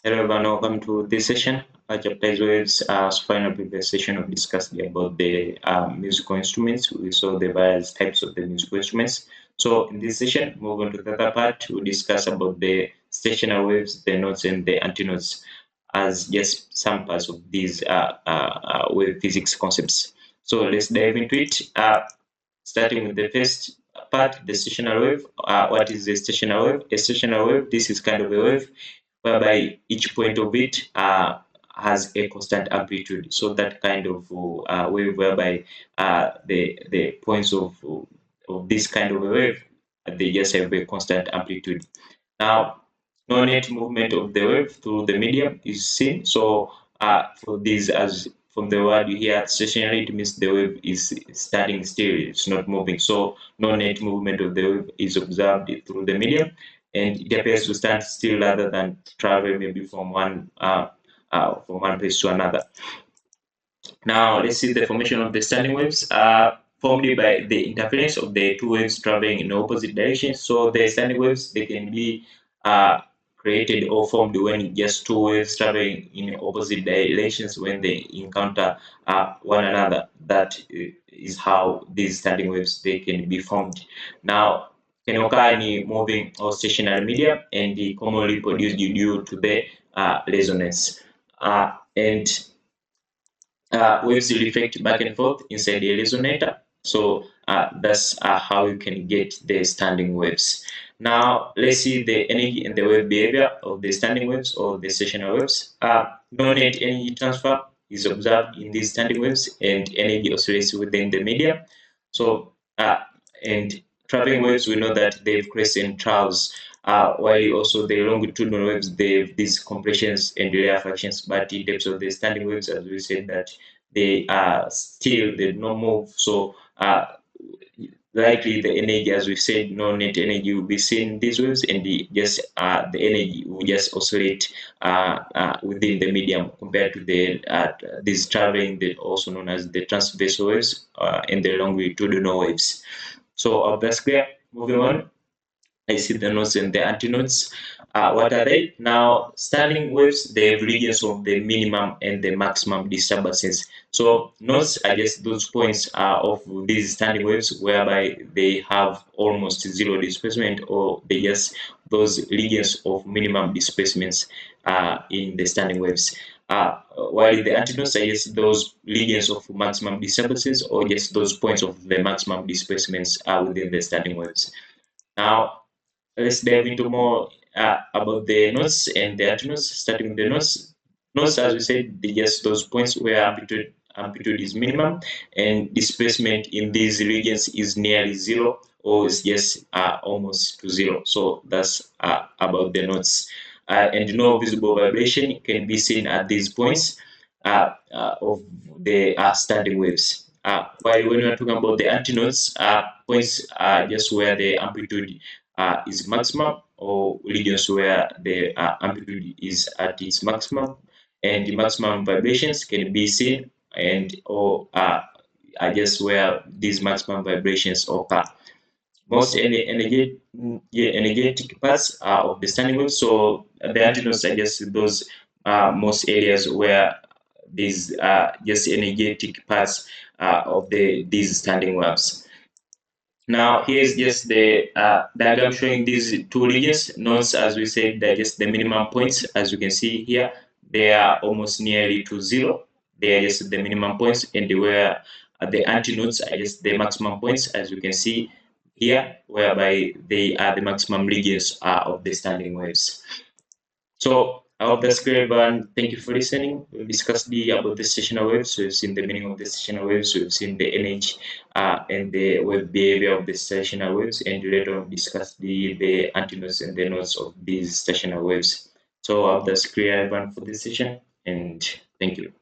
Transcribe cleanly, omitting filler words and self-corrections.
Hello everyone, welcome to this session. Chapter is waves. So final previous session we discussed about the musical instruments. We saw the various types of the musical instruments. So in this session, move on to the other part. We discuss about the stationary waves, the notes, and the antinodes as just some parts of these wave physics concepts. So let's dive into it. Starting with the first part, the stationary wave. What is the stationary wave? A stationary wave, this is kind of a wave whereby each point of it has a constant amplitude. So that kind of wave whereby the points of this kind of a wave, they just have a constant amplitude. Now, no net movement of the wave through the medium is seen. So for this, as from the word you hear stationary, it means the wave is standing still, it's not moving. So no net movement of the wave is observed through the medium, and it appears to stand still rather than travel maybe from one place to another. Now let's see the formation of the standing waves. Formed by the interference of the two waves traveling in opposite directions. So the standing waves, they can be created or formed when just two waves traveling in opposite directions when they encounter one another. That is how these standing waves, they can be formed. Now can occur in moving or stationary medium and commonly produced due to the resonance. And waves reflect back and forth inside the resonator. So that's how you can get the standing waves. Now let's see the energy and the wave behavior of the standing waves or the stationary waves. No net energy transfer is observed in these standing waves, and energy oscillates within the medium. So and traveling waves, we know that they've crests and troughs, while also the longitudinal waves, they have these compressions and rarefactions. But in terms of the standing waves, as we said, that they are still, they do not move. So likely the energy, as we said, no net energy will be seen in these waves, and the energy will just oscillate within the medium compared to the this traveling, that also known as the transversal waves and the longitudinal waves. So that's clear. Moving on, I see the nodes and the antinodes. What are they? Now, standing waves, they have regions of the minimum and the maximum disturbances. So nodes are just those points of these standing waves whereby they have almost zero displacement, or they just those regions of minimum displacements in the standing waves. While the antinodes are just those regions of maximum disturbances, or just those points of the maximum displacements within the standing waves. Now, let's dive into more about the nodes and the antinodes. Starting with the nodes. Nodes, as we said, they just those points where amplitude is minimum and displacement in these regions is nearly zero, or is just almost to zero. So that's about the nodes. And no visible vibration can be seen at these points of the standing waves. While when we are talking about the antinodes, points just where the amplitude is maximum, or regions where the amplitude is at its maximum, and the maximum vibrations can be seen, and or are just where these maximum vibrations occur. Most energetic parts of the standing wave. So the antinodes are just those most areas where these just energetic parts of these standing waves. Now, here's just the diagram showing these two regions. Nodes, as we said, they're just the minimum points. As you can see here, they are almost nearly to zero. They are just the minimum points, and where the antinodes are just the maximum points, as you can see here, whereby they are the maximum regions of the standing waves. So I hope that's clear, everyone. Thank you for listening. We've discussed about the stationary waves. We've seen the meaning of the stationary waves. We've seen the energy and the wave behavior of the stationary waves, and later on discussed the antinodes and the nodes of these stationary waves. So I hope that's clear, everyone, for this session, and thank you.